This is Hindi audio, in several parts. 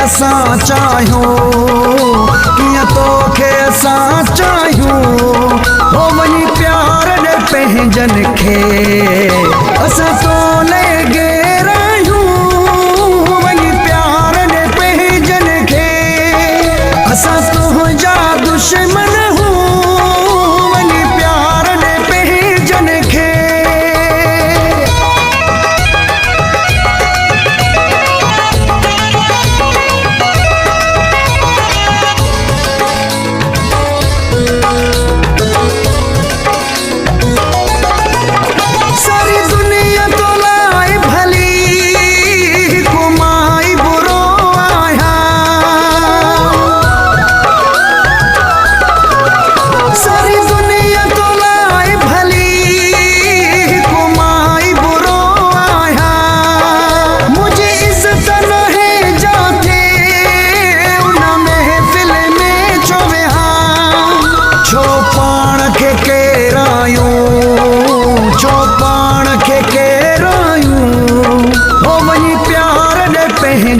असां चाहियूं कीअं तोखे असां चाहियूं हो वञी प्यार ॾे पंहिंजनि खे असां तोले गेरायूं वञी प्यार ॾे पंहिंजनि खे असां तुंहिंजा दुश्मन वञी प्यार ॾे पंहिंजनि खे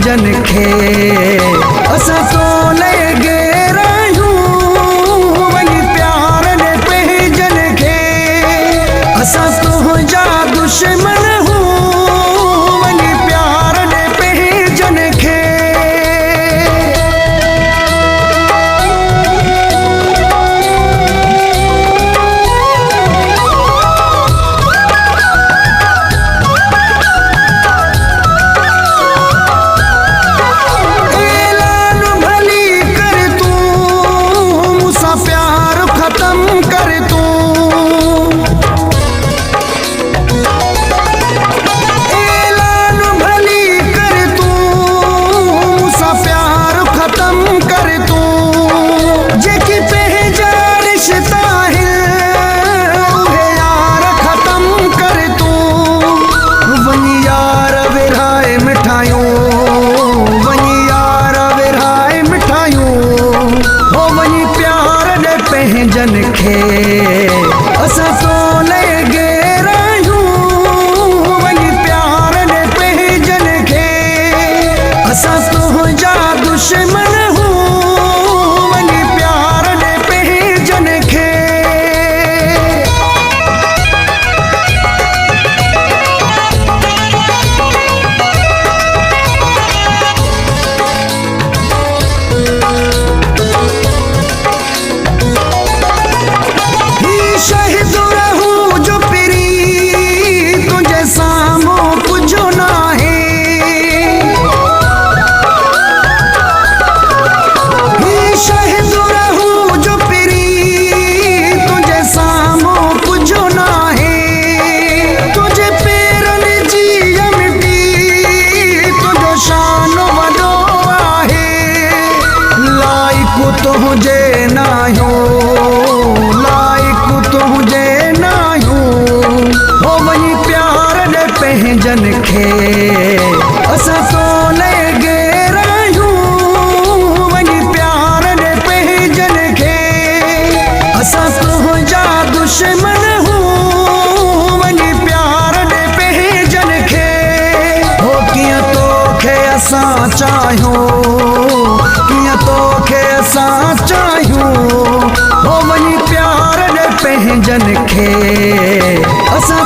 जन खे असां तोले गेरायूं वञी प्यार ॾे पंहिंजनि खे असां तुंहिंजा दुश्मन वञी प्यार ॾे पंहिंजनि खे जन खे असां तोले गेरायूं वञी प्यार ॾे पंहिंजनि खे असां तुंहिंजा दुश्मन वञी प्यार ॾे पंहिंजनि खे तुझे नाहियूं लाइक़ तुझे नाहियूं हो वञी प्यार ॾे पंहिंजनि खे असां तोले गेरायूं वञी प्यार ॾे पंहिंजनि खे असां तुंहिंजा दुश्मन वञी प्यार ॾे पंहिंजनि खे हो कीअं तोखे असां चाहियूं कीअं तोखे असां चाहियूं हो वञी प्यार ॾे पंहिंजनि खे असां